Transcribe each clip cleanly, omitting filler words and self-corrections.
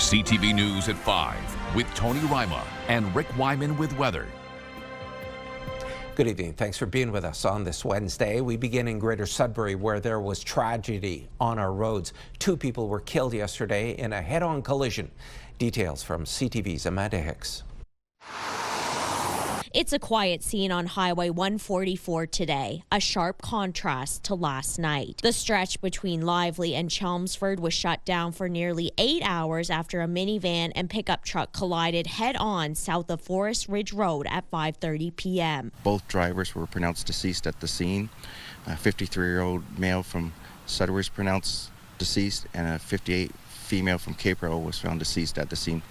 CTV News at 5 with Tony Ryma and Rick Wyman with weather. Good evening. Thanks for being with us on this Wednesday. We begin in Greater Sudbury, where there was tragedy on our roads. 2 people were killed yesterday in a head-on collision. Details from CTV's Amanda Hicks. It's a quiet scene on Highway 144 today, a sharp contrast to last night. The stretch between Lively and Chelmsford was shut down for nearly 8 hours after a minivan and pickup truck collided head-on south of Forest Ridge Road at 5:30 p.m. Both drivers were pronounced deceased at the scene. A 53-year-old male from Sudbury was pronounced deceased, and a 58 female from Cape Row was found deceased at the scene.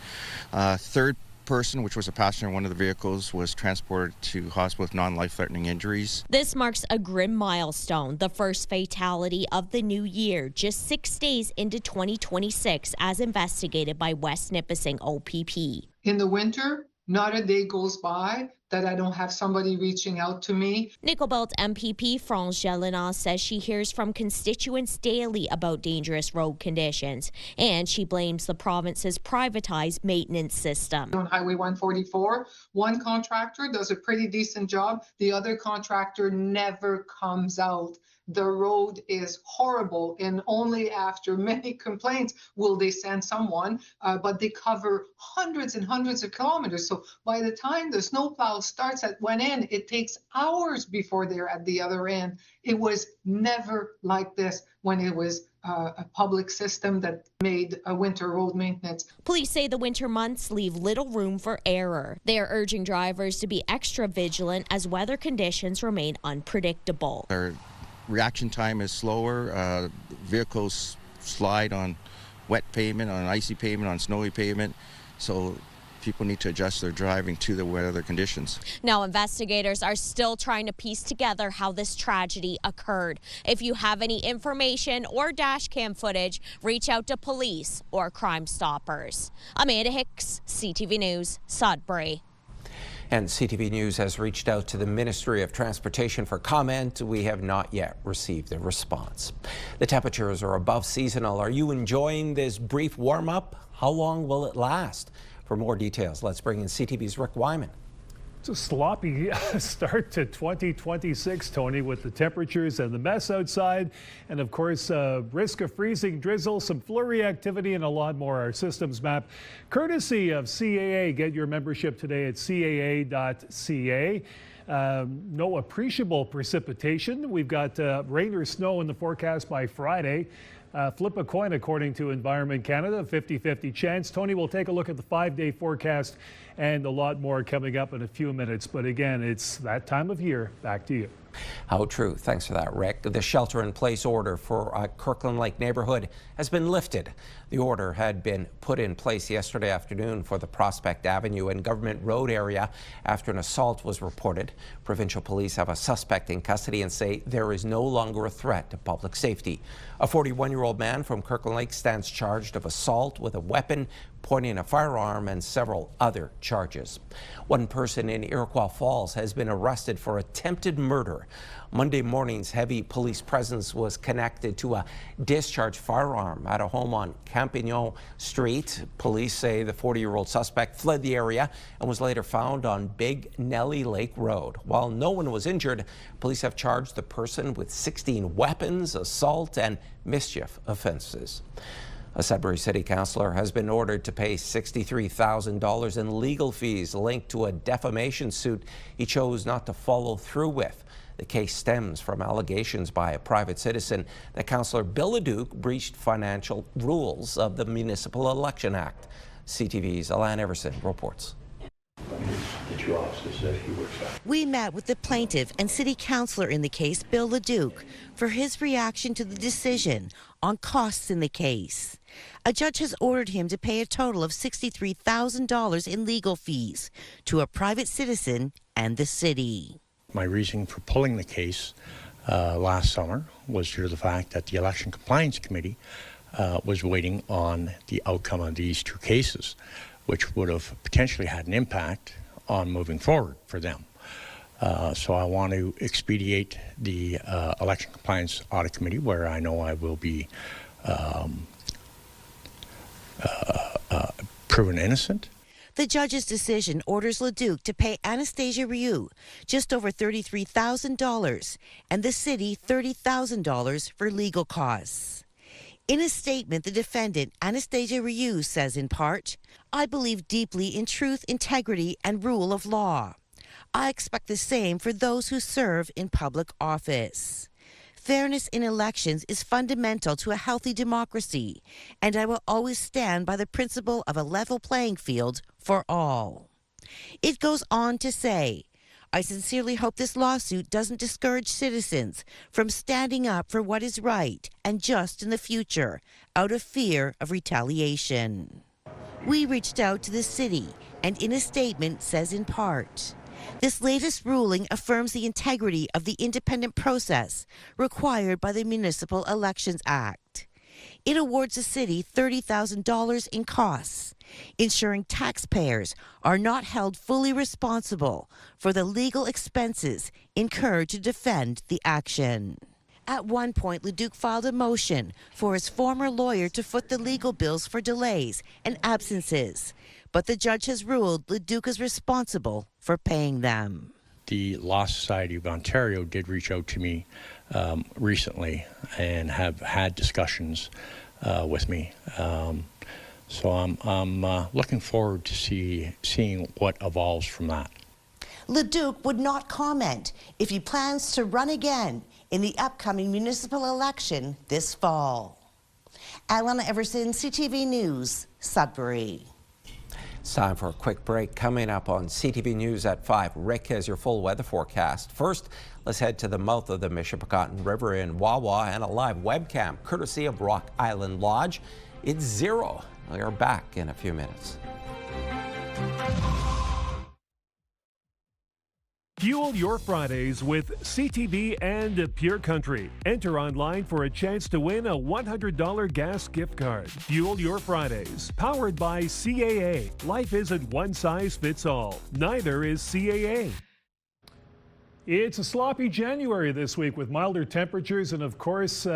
Third person, which was a passenger in one of the vehicles, was transported to hospital with non-life-threatening injuries. This marks a grim milestone, the first fatality of the new year, just 6 days into 2026, as investigated by West Nipissing OPP. In the winter, not a day goes by that I don't have somebody reaching out to me. Nickel Belt MPP France Gélinas says she hears from constituents daily about dangerous road conditions, and she blames the province's privatized maintenance system. On Highway 144, one contractor does a pretty decent job. The other contractor never comes out. The road is horrible, and only after many complaints will they send someone, but they cover hundreds and hundreds of kilometers. So by the time the snowplow starts at one end, it takes hours before they're at the other end. It was never like this when it was a public system that made a winter road maintenance. Police say the winter months leave little room for error. They are urging drivers to be extra vigilant as weather conditions remain unpredictable. Their reaction time is slower. Vehicles slide on wet pavement, on icy pavement, on snowy pavement. So people need to adjust their driving to the weather conditions. Now, investigators are still trying to piece together how this tragedy occurred. If you have any information or dash cam footage, reach out to police or Crime Stoppers. Amanda Hicks, CTV News, Sudbury. And CTV News has reached out to the Ministry of Transportation for comment. We have not yet received a response. The temperatures are above seasonal. Are you enjoying this brief warm-up? How long will it last? For more details, let's bring in CTV's Rick Wyman. It's a sloppy start to 2026, Tony, with the temperatures and the mess outside. And of course, risk of freezing drizzle, some flurry activity, and a lot more. Our systems map, courtesy of CAA. Get your membership today at caa.ca. No appreciable precipitation. We've got rain or snow in the forecast by Friday. Flip a coin, according to Environment Canada, 50-50 chance. Tony will take a look at the 5-day forecast and a lot more coming up in a few minutes. But again, it's that time of year. Back to you. How true. Thanks for that, Rick. The shelter-in-place order for Kirkland Lake neighborhood has been lifted. The order had been put in place yesterday afternoon for the Prospect Avenue and Government Road area after an assault was reported. Provincial police have a suspect in custody and say there is no longer a threat to public safety. A 41-year-old man from Kirkland Lake stands charged of assault with a weapon, pointing a firearm, and several other charges. One person in Iroquois Falls has been arrested for attempted murder. Monday morning's heavy police presence was connected to a discharged firearm at a home on Campignon Street. Police say the 40-year-old suspect fled the area and was later found on Big Nelly Lake Road. While no one was injured, police have charged the person with 16 weapons, assault, and mischief offenses. A Sudbury City councilor has been ordered to pay $63,000 in legal fees linked to a defamation suit he chose not to follow through with. The case stems from allegations by a private citizen that Councillor Bill Leduc breached financial rules of the Municipal Election Act. CTV's Alan Everson reports. We met with the plaintiff and city councillor in the case, Bill Leduc, for his reaction to the decision on costs in the case. A judge has ordered him to pay a total of $63,000 in legal fees to a private citizen and the city. My reason for pulling the case last summer was due to the fact that the Election Compliance Committee was waiting on the outcome of these 2 cases, which would have potentially had an impact on moving forward for them. So I want to expedite the Election Compliance Audit Committee, where I know I will be proven innocent. The judge's decision orders Leduc to pay Anastasia Rioux just over $33,000 and the city $30,000 for legal costs. In a statement, the defendant, Anastasia Rioux, says in part, "I believe deeply in truth, integrity, and rule of law. I expect the same for those who serve in public office. Fairness in elections is fundamental to a healthy democracy, and I will always stand by the principle of a level playing field for all." It goes on to say, "I sincerely hope this lawsuit doesn't discourage citizens from standing up for what is right and just in the future, out of fear of retaliation." We reached out to the city, and in a statement says in part, "This latest ruling affirms the integrity of the independent process required by the Municipal Elections Act. It awards the city $30,000 in costs, ensuring taxpayers are not held fully responsible for the legal expenses incurred to defend the action." At one point, Leduc filed a motion for his former lawyer to foot the legal bills for delays and absences, but the judge has ruled Leduc is responsible for paying them. The Law Society of Ontario did reach out to me recently and have had discussions with me. So I'm looking forward to seeing what evolves from that. Leduc would not comment if he plans to run again in the upcoming municipal election this fall. Alana Everson, CTV News, Sudbury. It's time for a quick break. Coming up on CTV News at 5, Rick has your full weather forecast. First, let's head to the mouth of the Michipicoten River in Wawa and a live webcam courtesy of Rock Island Lodge. It's 0. We are back in a few minutes. Fuel your Fridays with CTV and Pure Country. Enter online for a chance to win a $100 gas gift card. Fuel your Fridays. Powered by CAA. Life isn't one size fits all. Neither is CAA. It's a sloppy January this week with milder temperatures and, of course,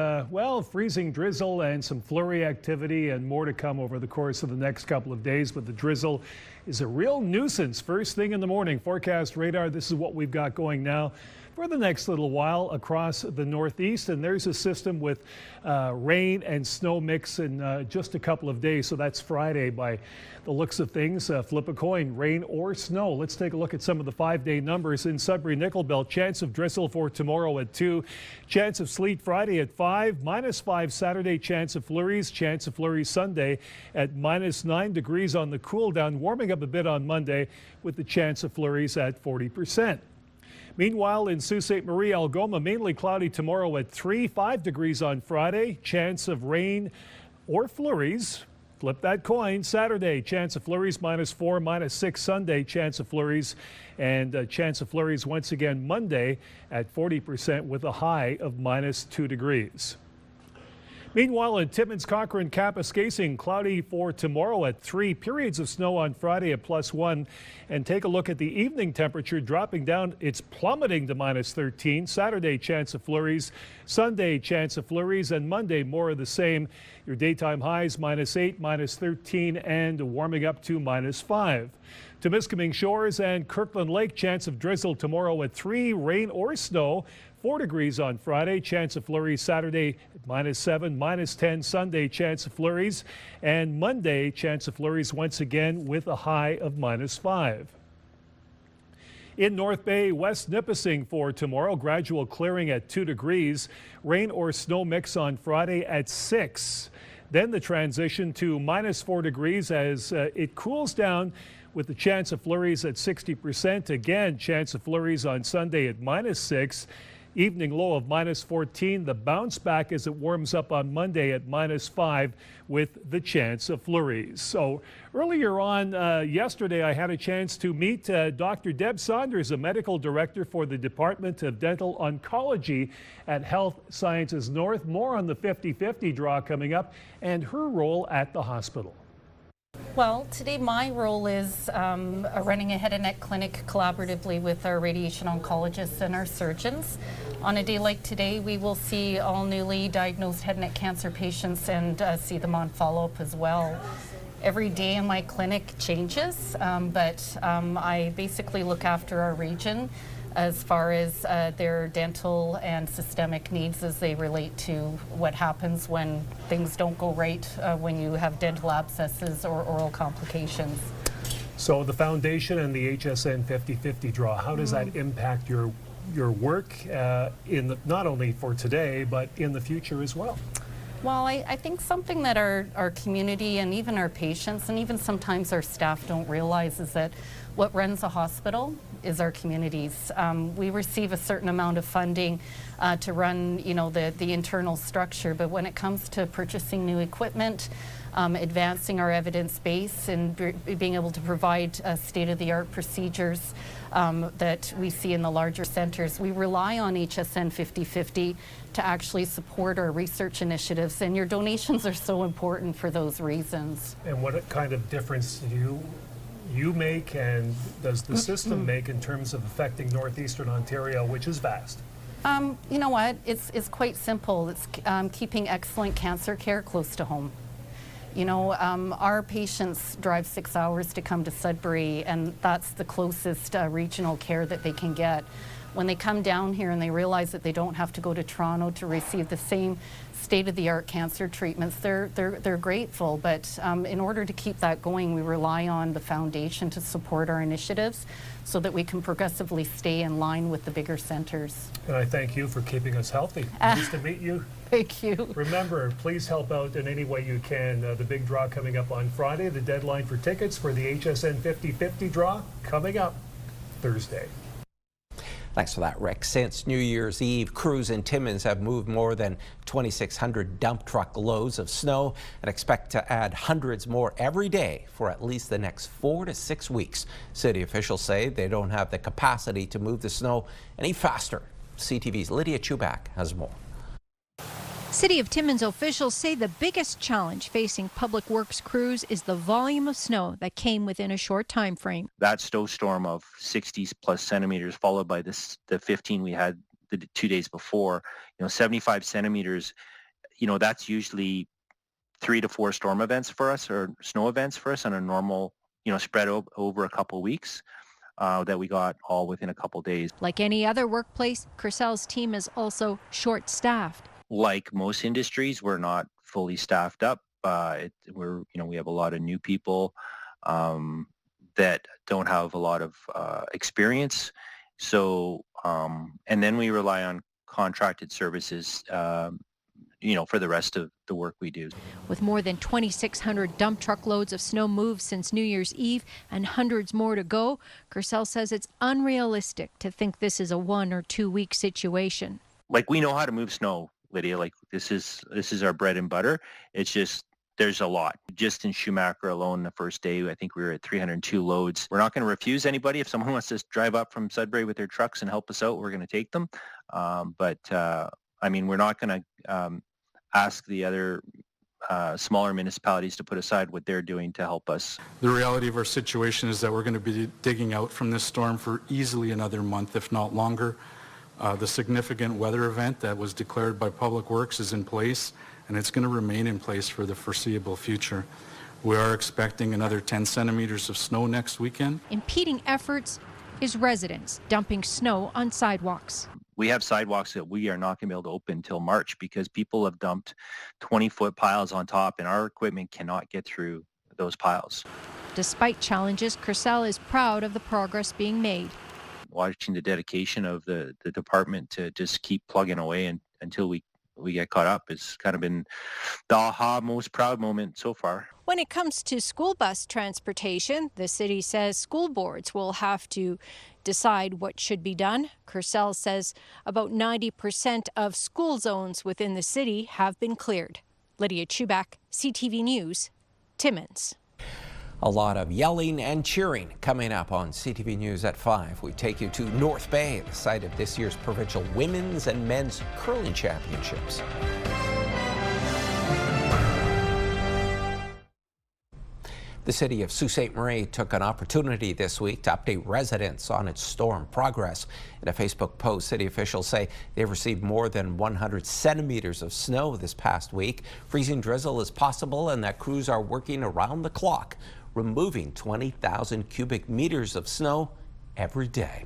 freezing drizzle and some flurry activity and more to come over the course of the next couple of days. But the drizzle is a real nuisance first thing in the morning. Forecast radar, this is what we've got going now for the next little while across the Northeast. And there's a system with rain and snow mix in just a couple of days. So that's Friday by the looks of things. Flip a coin, rain or snow. Let's take a look at some of the 5-day numbers. In Sudbury, Nickel Belt, chance of drizzle for tomorrow at 2. Chance of sleet Friday at 5. -5 Saturday, chance of flurries. Chance of flurries Sunday at -9 degrees on the cool down. Warming up a bit on Monday with the chance of flurries at 40%. Meanwhile, in Sault Ste. Marie, Algoma, mainly cloudy tomorrow at 3, 5 degrees on Friday. Chance of rain or flurries. Flip that coin. Saturday, chance of flurries -4, -6 Sunday, chance of flurries. And chance of flurries once again Monday at 40% with a high of -2 degrees. Meanwhile, in Timmins, Cochrane, Kapuskasing, cloudy for tomorrow at 3. Periods of snow on Friday at +1. And take a look at the evening temperature dropping down. It's plummeting to -13. Saturday, chance of flurries. Sunday, chance of flurries. And Monday, more of the same. Your daytime highs -8, -13, and warming up to -5. Temiskaming Shores and Kirkland Lake, chance of drizzle tomorrow at 3. Rain or snow. 4 degrees on Friday, chance of flurries Saturday at -7, -10 Sunday, chance of flurries, and Monday, chance of flurries once again with a high of -5. In North Bay, West Nipissing for tomorrow, gradual clearing at 2 degrees, rain or snow mix on Friday at 6. Then the transition to -4 degrees as it cools down with the chance of flurries at 60%. Again, chance of flurries on Sunday at -6. Evening low of -14. The bounce back as it warms up on Monday at -5 with the chance of flurries. So earlier on yesterday, I had a chance to meet Dr. Deb Saunders, a medical director for the Department of Dental Oncology at Health Sciences North. More on the 50-50 draw coming up and her role at the hospital. Well, today my role is running a head and neck clinic collaboratively with our radiation oncologists and our surgeons. On a day like today, we will see all newly diagnosed head and neck cancer patients and see them on follow-up as well. Every day in my clinic changes, but I basically look after our region as far as their dental and systemic needs as they relate to what happens when things don't go right, when you have dental abscesses or oral complications. So the foundation and the HSN 50/50 draw, how does that impact your work not only for today, but in the future as well? Well, I think something that our community and even our patients and even sometimes our staff don't realize is that what runs a hospital is our communities. We receive a certain amount of funding to run, the internal structure, but when it comes to purchasing new equipment, advancing our evidence base and being able to provide state-of-the-art procedures that we see in the larger centers, we rely on HSN 50/50 to actually support our research initiatives, and your donations are so important for those reasons. And what kind of difference do you make, and does the system make in terms of affecting Northeastern Ontario, which is vast? You know what? It's quite simple. It's keeping excellent cancer care close to home. Our patients drive 6 hours to come to Sudbury, and that's the closest regional care that they can get. When they come down here and they realize that they don't have to go to Toronto to receive the same state-of-the-art cancer treatments, they're grateful. But in order to keep that going, we rely on the foundation to support our initiatives so that we can progressively stay in line with the bigger centers. And I thank you for keeping us healthy. Nice to meet you. Thank you. Remember, please help out in any way you can. The big draw coming up on Friday, the deadline for tickets for the HSN 50/50 draw coming up Thursday. Thanks for that, Rick. Since New Year's Eve, crews in Timmins have moved more than 2,600 dump truck loads of snow and expect to add hundreds more every day for at least the next 4 to 6 weeks. City officials say they don't have the capacity to move the snow any faster. CTV's Lydia Chubak has more. City of Timmins officials say the biggest challenge facing public works crews is the volume of snow that came within a short time frame. That snowstorm of 60 plus centimeters followed by the 15 we had the 2 days before, 75 centimeters, that's usually 3 to 4 storm events for us, or snow events for us on a normal, spread over a couple weeks. That we got all within a couple days. Like any other workplace, Curcel's team is also short-staffed. Like most industries, we're not fully staffed up. We have a lot of new people that don't have a lot of experience. So, and then we rely on contracted services, for the rest of the work we do. With more than 2,600 dump truck loads of snow moved since New Year's Eve and hundreds more to go, Curcel says it's unrealistic to think this is a 1 or 2 week situation. Like, we know how to move snow, Lydia. Like, this is our bread and butter. It's just, there's a lot. Just in Schumacher alone, the first day, I think we were at 302 loads. We're not going to refuse anybody. If someone wants to drive up from Sudbury with their trucks and help us out, we're going to take them. We're not going to ask the other smaller municipalities to put aside what they're doing to help us. The reality of our situation is that we're going to be digging out from this storm for easily another month, if not longer. The significant weather event that was declared by Public Works is in place, and it's going to remain in place for the foreseeable future. We are expecting another 10 centimeters of snow next weekend. Impeding efforts is residents dumping snow on sidewalks. We have sidewalks that we are not going to be able to open until March because people have dumped 20-foot piles on top, and our equipment cannot get through those piles. Despite challenges, Curcel is proud of the progress being made. Watching the dedication of the department to just keep plugging away until we get caught up has kind of been the most proud moment so far. When it comes to school bus transportation, the city says school boards will have to decide what should be done. Curcel says about 90% of school zones within the city have been cleared. Lydia Chubak, CTV News, Timmins. A lot of yelling and cheering coming up on CTV News at 5. We take you to North Bay, the site of this year's Provincial Women's and Men's Curling Championships. The city of Sault Ste. Marie took an opportunity this week to update residents on its storm progress. In a Facebook post, city officials say they've received more than 100 centimeters of snow this past week. Freezing drizzle is possible and that crews are working around the clock, removing 20,000 cubic meters of snow every day.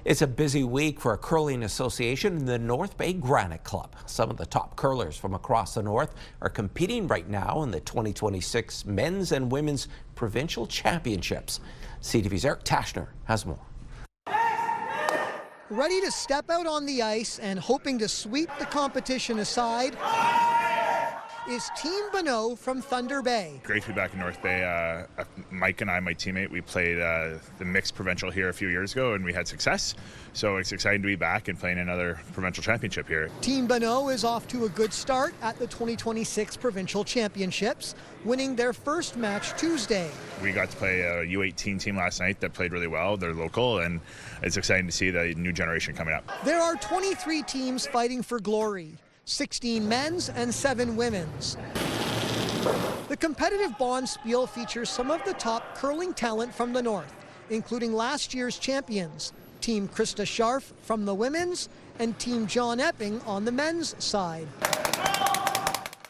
It's a busy week for a curling association in the North Bay Granite Club. Some of the top curlers from across the north are competing right now in the 2026 men's and women's provincial championships. CTV's Eric Tashner has more. Ready to step out on the ice and hoping to sweep the competition aside is Team Bonneau from Thunder Bay. Great to be back in North Bay. Mike and I, my teammate, we played the mixed provincial here a few years ago and we had success. So it's exciting to be back and playing another provincial championship here. Team Bonneau is off to a good start at the 2026 provincial championships, winning their first match Tuesday. We got to play a U18 team last night that played really well. They're local and it's exciting to see the new generation coming up. There are 23 teams fighting for glory. 16 men's and 7 women's. The competitive bonspiel features some of the top curling talent from the north, including last year's champions, Team Krista Scharf from the women's and Team John Epping on the men's side,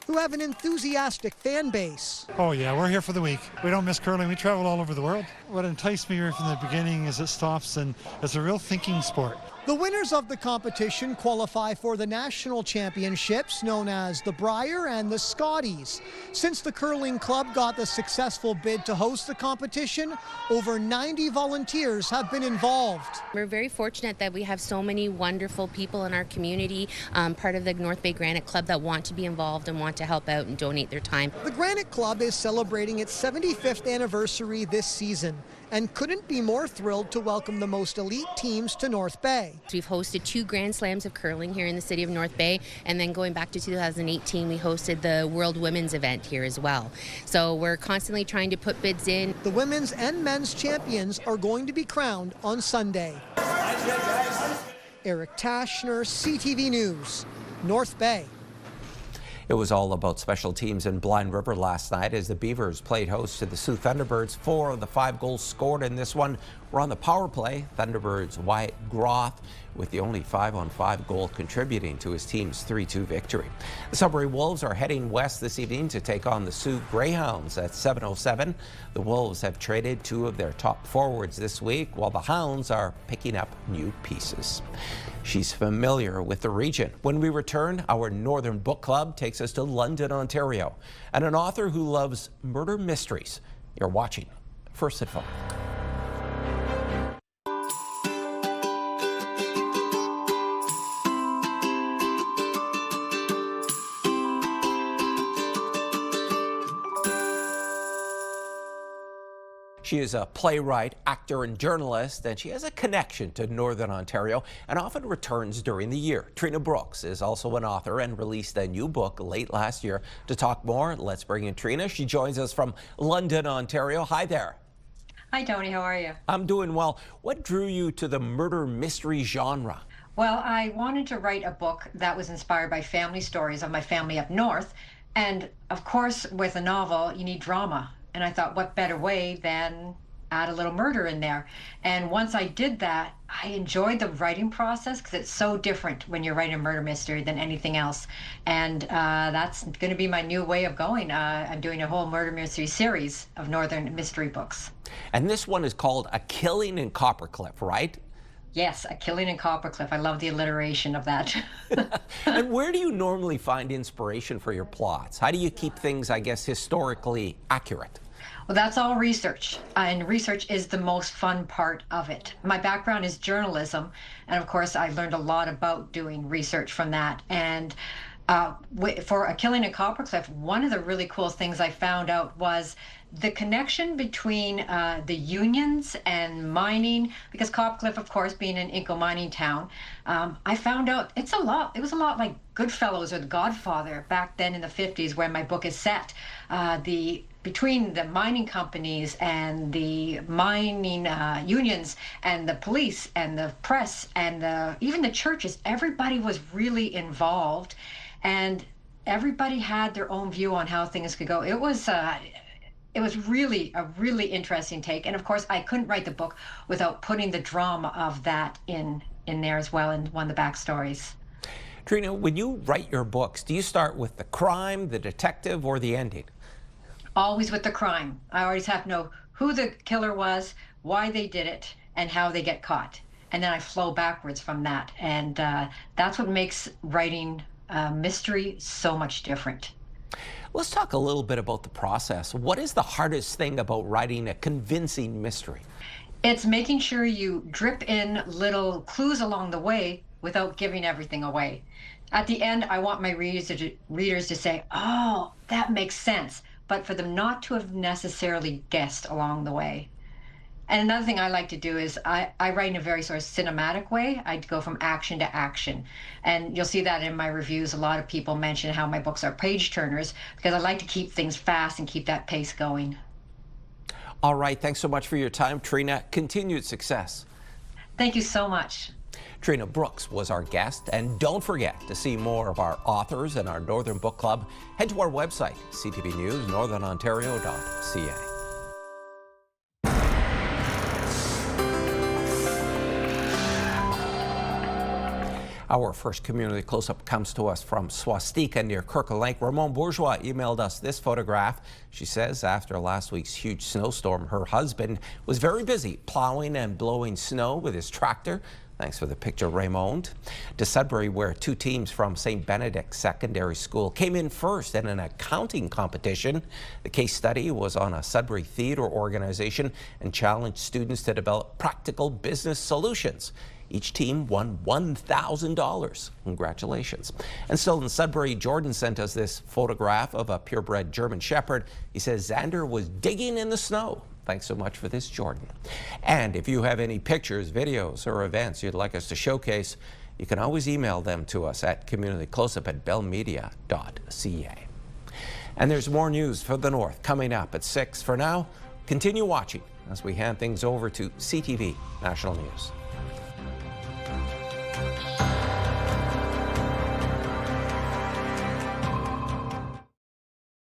who have an enthusiastic fan base. Oh yeah, we're here for the week. We don't miss curling. We travel all over the world. What enticed me here from the beginning is it stops and it's a real thinking sport. The winners of the competition qualify for the national championships known as the Brier and the Scotties. Since the curling club got the successful bid to host the competition, over 90 volunteers have been involved. We're very fortunate that we have so many wonderful people in our community, part of the North Bay Granite Club, that want to be involved and want to help out and donate their time. The Granite Club is celebrating its 75th anniversary this season and couldn't be more thrilled to welcome the most elite teams to North Bay. We've hosted 2 Grand Slams of curling here in the city of North Bay, and then going back to 2018, we hosted the World Women's event here as well. So we're constantly trying to put bids in. The women's and men's champions are going to be crowned on Sunday. Eric Tashner, CTV News, North Bay. It was all about special teams in Blind River last night as the Beavers played host to the Sioux Thunderbirds. 4 of the 5 goals scored in this one were on the power play. Thunderbirds' Wyatt Groth with the only 5-on-5 goal contributing to his team's 3-2 victory. The Sudbury Wolves are heading west this evening to take on the Sioux Greyhounds at 7:07. The Wolves have traded 2 of their top forwards this week, while the Hounds are picking up new pieces. She's familiar with the region. When we return, our Northern Book Club takes us to London, Ontario, and an author who loves murder mysteries. You're watching First at 5. She is a playwright, actor, and journalist, and she has a connection to Northern Ontario and often returns during the year. Trina Brooks is also an author and released a new book late last year. To talk more, let's bring in Trina. She joins us from London, Ontario. Hi there. Hi, Tony. How are you? I'm doing well. What drew you to the murder mystery genre? Well, I wanted to write a book that was inspired by family stories of my family up north. And of course, with a novel, you need drama. And I thought, what better way than add a little murder in there? And once I did that, I enjoyed the writing process because it's so different when you're writing a murder mystery than anything else. And that's going to be my new way of going. I'm doing a whole murder mystery series of Northern mystery books. And this one is called A Killing in Coppercliff, right? Yes, A Killing in Coppercliff. I love the alliteration of that. And where do you normally find inspiration for your plots? How do you keep things, I guess, historically accurate? Well, that's all research, and research is the most fun part of it. My background is journalism, and of course I learned a lot about doing research from that. And for A Killing in Coppercliff, one of the really cool things I found out was the connection between the unions and mining, because Coppercliff, of course, being an Inco mining town, I found out it was a lot like Goodfellas or The Godfather back then in the 50s, where my book is set. Between the mining companies and the mining unions and the police and the press and even the churches, everybody was really involved, and everybody had their own view on how things could go. It was it was really a really interesting take. And of course, I couldn't write the book without putting the drama of that in there as well, in one of the backstories. Trina, when you write your books, do you start with the crime, the detective, or the ending? Always with the crime. I always have to know who the killer was, why they did it, and how they get caught. And then I flow backwards from that. And that's what makes writing mystery so much different. Let's talk a little bit about the process. What is the hardest thing about writing a convincing mystery? It's making sure you drip in little clues along the way without giving everything away. At the end, I want my readers to say, oh, that makes sense, but for them not to have necessarily guessed along the way. And another thing I like to do is I write in a very sort of cinematic way. I go from action to action. And you'll see that in my reviews. A lot of people mention how my books are page turners because I like to keep things fast and keep that pace going. All right. Thanks so much for your time, Trina. Continued success. Thank you so much. Trina Brooks was our guest. And don't forget to see more of our authors and our Northern Book Club. Head to our website, CTV News Northern Ontario.ca. Our first community close-up comes to us from Swastika near Kirkland Lake. Ramon Bourgeois emailed us this photograph. She says after last week's huge snowstorm, her husband was very busy plowing and blowing snow with his tractor. Thanks for the picture, Raymond. To Sudbury, where two teams from St. Benedict Secondary School came in first in an accounting competition. The case study was on a Sudbury theater organization and challenged students to develop practical business solutions. Each team won $1,000. Congratulations. And still in Sudbury, Jordan sent us this photograph of a purebred German Shepherd. He says Xander was digging in the snow. Thanks so much for this, Jordan. And if you have any pictures, videos, or events you'd like us to showcase, you can always email them to us at communitycloseup@bellmedia.ca. And there's more news for the North coming up at 6. For now, continue watching as we hand things over to CTV National News.